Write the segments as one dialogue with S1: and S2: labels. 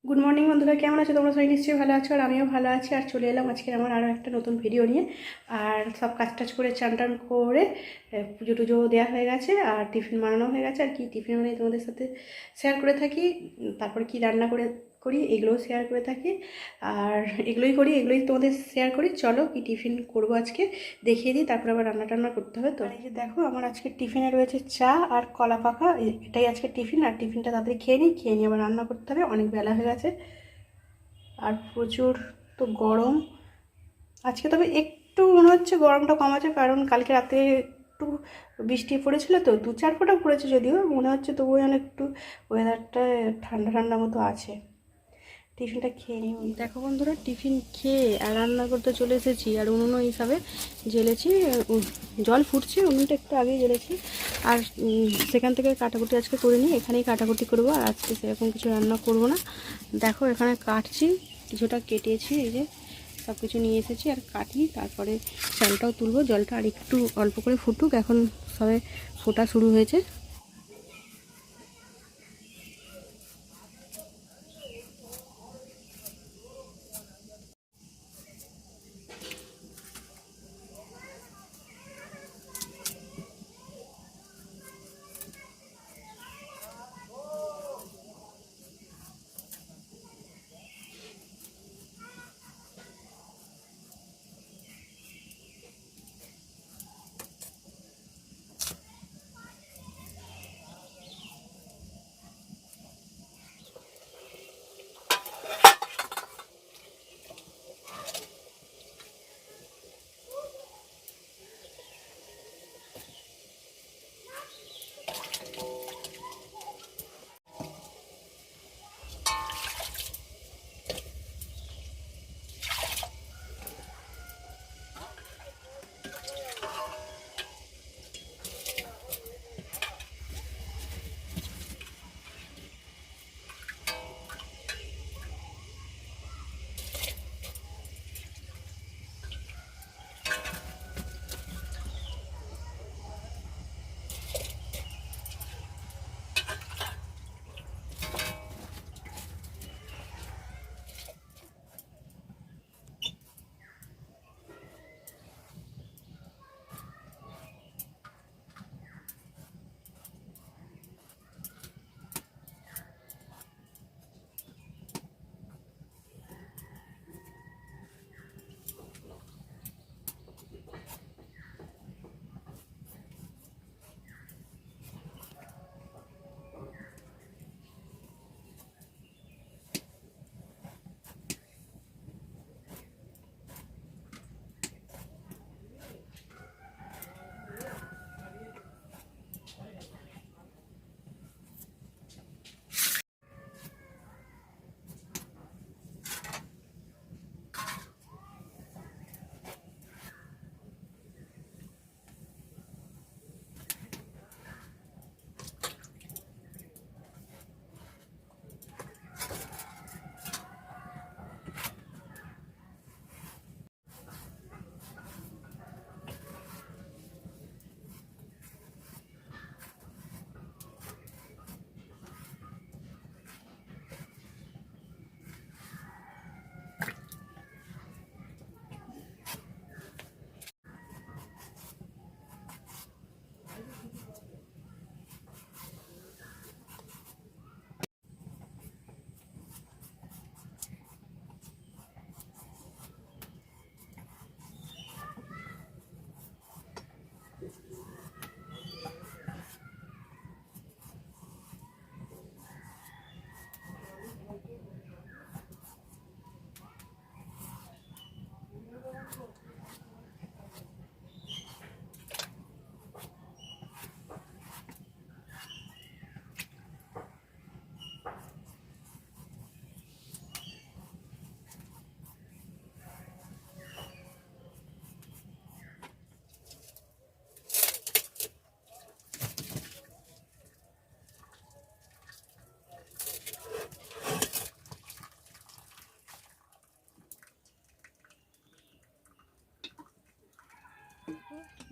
S1: Good morning বন্ধুরা, কেমন আছো তোমরা? সবাই নিশ্চয়ই ভালো আছো, আর আমিও ভালো আছি। আর চলে এলাম আজকে আমার আরও একটা নতুন ভিডিও নিয়ে। আর সব কাজ টাজ করে চান টান করে পুজো টুজো দেওয়া হয়ে গেছে, আর টিফিন বানানো হয়ে গেছে। আর কি টিফিন বানিয়ে তোমাদের সাথে শেয়ার করে থাকি, তারপর কি রান্না করি এগুলোও শেয়ার করে থাকি। আর এগুলোই তোমাদের শেয়ার করি। চলো কি টিফিন করবো আজকে দেখিয়ে দিই, তারপর আবার রান্না টান্না করতে হবে। তো এই যে দেখো, আমার আজকে টিফিনে রয়েছে চা আর কলা পাকা, এটাই আজকে টিফিন। আর টিফিনটা তাড়াতাড়ি খেয়ে নিই আবার রান্না করতে হবে, অনেক বেলা হয়ে গেছে। আর প্রচুর তো গরম আজকে, তবে একটু মনে হচ্ছে গরমটা কম আছে, কারণ কালকে রাতে একটু বৃষ্টি পড়েছিল, তো 2-4 ফোঁটা পড়েছে যদিও, মনে হচ্ছে তবুও যেন একটু ওয়েদারটা ঠান্ডা ঠান্ডা মতো আছে। টিফিনটা খেয়ে নিই। দেখো বন্ধুরা, টিফিন খেয়ে আর রান্না করতে চলে এসেছি। আর উনুনও হিসাবে জ্বেলেছি, জল ফুটছে, উনুনটা একটু আগেই জ্বেলেছি। আর সেখান থেকে কাটাকুটি আজকে করে নিই, এখানেই কাটাকুটি করবো। আর আজকে সেরকম কিছু রান্না করব না। দেখো এখানে কাটছি, কিছুটা কেটেছি, এই যে সব কিছু নিয়ে এসেছি। আর কাটি, তারপরে চালটাও তুলবো। জলটা আর একটু অল্প করে ফুটুক, এখন সবে ফোটা শুরু হয়েছে।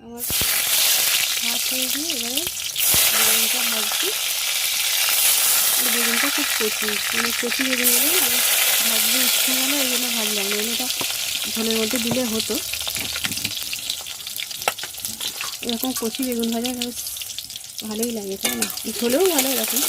S1: আমার ভাত হয়ে গিয়ে এবারে বেগুনটা ভাজছি। আর বেগুনটা খুব কচি, মানে কচি বেগুন বলে আমি ভাজতে ইচ্ছে হলো, ওই জন্য ভাজলাম না, এটা ঝোলের মধ্যে দিলে হতো। এরকম কচি বেগুন ভাজা বেশ ভালোই লাগে, তাই না? ঝোলেও ভালো এরকম।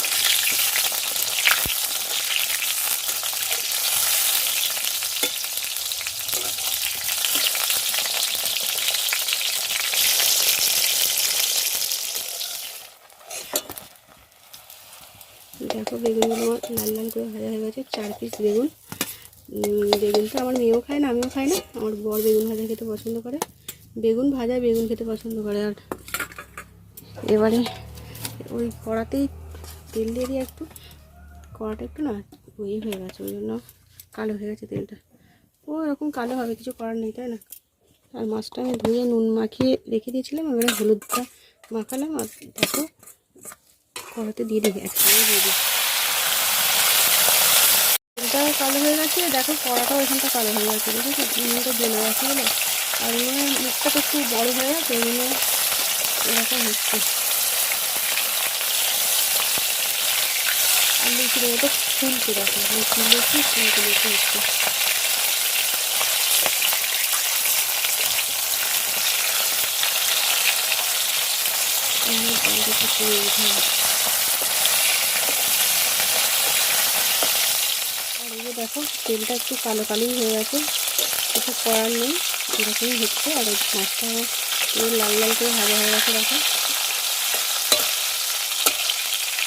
S1: দেখো বেগুনগুলো লাল লাল করে ভাজা হয়ে গেছে, 4 পিস বেগুন। বেগুন তো আমার মেয়েও খায় না, আমিও খাই না। আমার বর বেগুন ভাজা খেতে পছন্দ করে, বেগুন ভাজা বেগুন খেতে পছন্দ করে। আর এবারে ওই কড়াতেই তেল দিয়ে দিয়ে একটু, কড়াটা একটু না ইয়ে হয়ে গেছে, ওই জন্য কালো হয়ে গেছে তেলটা। ও এরকম কালো হবে, কিছু করার নেই, তাই না? আর মাছটা আমি ধুয়ে নুন মাখিয়ে রেখে দিয়েছিলাম, এবারে হলুদটা মাখালাম। আর দেখো কড়াতে দিয়ে দিই, একসঙ্গে দিয়ে দিই। তেলটাও কালো হয়ে গেছে, দেখো কড়াটাও এখানটা কালো হয়ে গেছে, দেখেছো? নুনটা জ্বলে গেছে বলে। আর নুনের মুখটা তো একটু বড়ো হয়ে গেছে, ওই জন্য এরকম হচ্ছে। আর লুচির মতো ফুলতে দেখো, লুচি ফুলতে হচ্ছে। আর এই যে দেখো তেলটা একটু কালো কালোই হয়ে গেছে, কিছু করার নেই, এরকমই হচ্ছে। আর এই মাছটা আমার লাল লাল করে ভাজা হয়ে গেছে দেখো।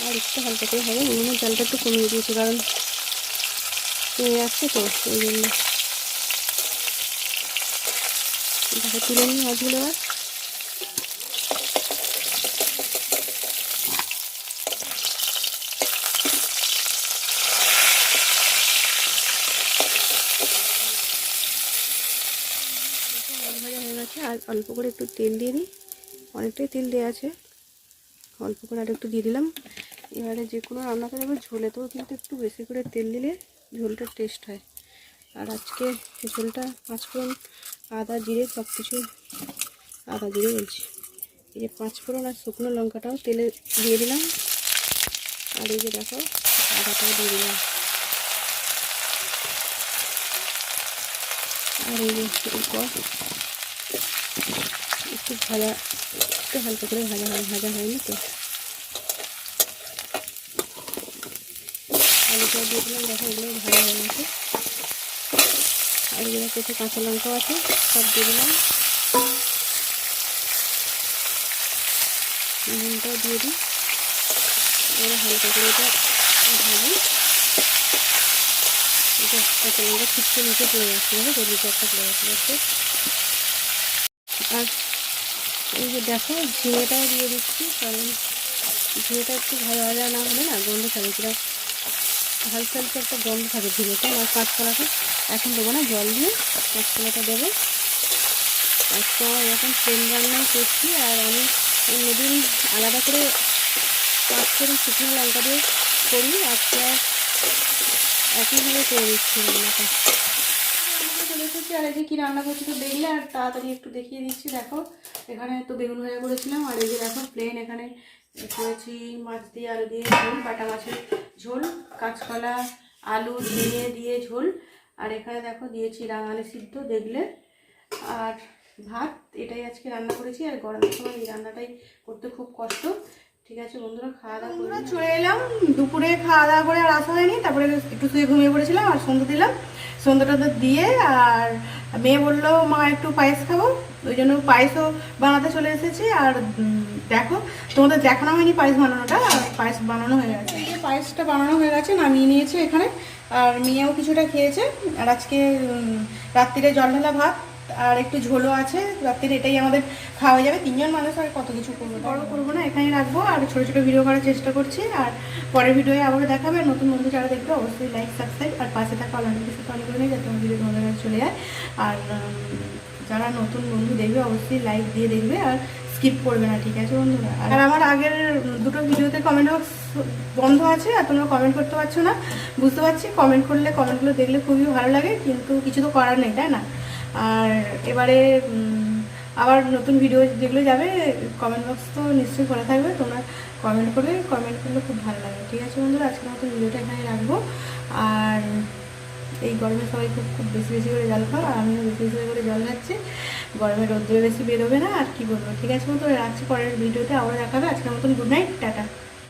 S1: আর একটু হালকা করে হবে, নুনের জলটা একটু কমিয়ে দিয়েছি, কারণ কমে যাচ্ছে তো ওই জন্য। দেখো তুলে নিই মাছগুলো। আর ভাজা হয়ে গেছে, আর অল্প করে একটু তেল দিয়ে দিই, অনেকটাই তেল দেওয়া আছে, অল্প করে আর একটু দিয়ে দিলাম। এবারে যে কোনো রান্না করে ঝোলেতেও কিন্তু একটু বেশি করে তেল দিলে ঝোলটা টেস্ট হয়। আর আজকে ঝোলটা 5 ফোড়ন, আদা জিরে সব কিছু, আদা জিরে বলছি, এই যে 5 ফোড়ন আর শুকনো লঙ্কাটাও তেলে দিয়ে দিলাম। আর এই যে দেখো আদাটাও দিয়ে দিলাম। আর এই যে এরপর একটু ভাজা, একটু হালকা করে ভাজা হয়নি তো, আলুটা দিয়ে দিলাম। দেখো এগুলো ভাজা হয়ে গেছে। আর এগুলো কিছু কাঁচা লঙ্কাও আছে, সব দিয়ে দিলাম। নুনটাও দিয়ে দিই, এবার হালকা করে এটা ভাজি। এটা কাঁচা লঙ্কা ছিটকে নিচে পড়ে যাচ্ছে, দেখো নিচে একটা পড়ে যাচ্ছে। আর এই যে দেখো ঝিঙেটাও দিয়ে দিচ্ছি, কারণ ঝিঙেটা একটু ভাজা না হলে না গন্ধ থাকে, কিনা হালকা হালকা একটা গন্ধ থাকে ঝিঙেটা। আর কাঁচকলাটা এখন দেবো না, জল দিয়ে কাঁচকলাটা দেবো। আজকে এরকম প্লেন রান্নাই করছি। আর আমি অন্যদিন আলাদা করে 5 ফোড়ন শুকনো লঙ্কা দিয়ে করি, আজকে একইভাবে করে দিচ্ছি রান্নাটা। চলে এসেছি, আর এই যে কী রান্না করছি তো দেখলে, আর তাড়াতাড়ি একটু দেখিয়ে দিচ্ছি। দেখো এখানে তো বেগুন ভাজা করেছিলাম, আর এই যে দেখো প্লেন এখানে করেছি মাছ দিয়ে আলু দিয়ে ঝোল, বাটা মাছের ঝোল, কাঁচকলা আলু ঝিঙে দিয়ে ঝোল। আর এখানে দেখো দিয়েছি রাঙালি সিদ্ধ দেখলে, আর ভাত। এটাই আজকে রান্না করেছি। আর গরমের সময় এই রান্নাটাই করতে খুব কষ্ট। ঠিক আছে বন্ধুরা, খাওয়া দাওয়া করে চলে এলাম। দুপুরে খাওয়া দাওয়া করে আর আসা হয়নি, তারপরে একটু শুয়ে ঘুমিয়ে পড়েছিলাম। আর সন্ধ্যা দিলাম, সন্ধ্যাটা দিয়ে আর মেয়ে বললো মা একটু পায়েস খাবো, ওই জন্য পায়েসও বানাতে চলে এসেছি। আর দেখো তোমাদের দেখানো হয়নি পায়েস বানানোটা, আর পায়েস বানানো হয়ে গেছে। এই যে পায়েসটা বানানো হয়ে গেছে, নামিয়ে নিয়েছে এখানে। আর মেয়েও কিছুটা খেয়েছে। আর আজকে রাত্রিরে জল ঢালা ভাত আর একটু ঝোলও আছে রাত্রিরে, এটাই আমাদের খাওয়া যাবে। 3 জন মানুষ, আর কত কিছু করবো, বড় করবো না, এখানেই রাখবো। আর ছোটো ছোটো ভিডিও করার চেষ্টা করছি। আর পরের ভিডিওয়ে আবার দেখাবে। নতুন বন্ধু যারা দেখবে অবশ্যই লাইক সাবস্ক্রাইব আর পাশে থাকা অল নোটিফিকেশন অন করে নেই, যাতে আমার ভিডিও তোমাদের কাছে চলে যায়। আর যারা নতুন বন্ধু দেখবে অবশ্যই লাইক দিয়ে দেখবে, আর স্কিপ করবে না, ঠিক আছে বন্ধুরা? আর আমার আগের দুটো ভিডিওতে কমেন্ট বক্স বন্ধ আছে, আর তোমরা কমেন্ট করতে পারছো না, বুঝতে পারছি। কমেন্ট করলে, কমেন্টগুলো দেখলে খুবই ভালো লাগে, কিন্তু কিছু তো করার নেই, তাই না? আর এবারে আবার নতুন ভিডিও যেগুলো যাবে, কমেন্ট বক্স তো নিশ্চয়ই খোলা থাকবে, তোমরা কমেন্ট করবে, কমেন্ট করলে খুব ভালো লাগে। ঠিক আছে বন্ধুরা, আজকের মতো ভিডিওটা এখানে রাখবো। আর এই গরমে সবাই খুব খুব বেশি বেশি করে জল খাও, আর আমিও বেশি বেশি করে জল খাচ্ছি। গরমে রোদ্দুরে বেশি বেরোবে না, আর কি বলবো। ঠিক আছে বন্ধুরা, রাখছি, পরের ভিডিওতে আবার দেখাবে। আজকের মতন গুড নাইট, টাটা।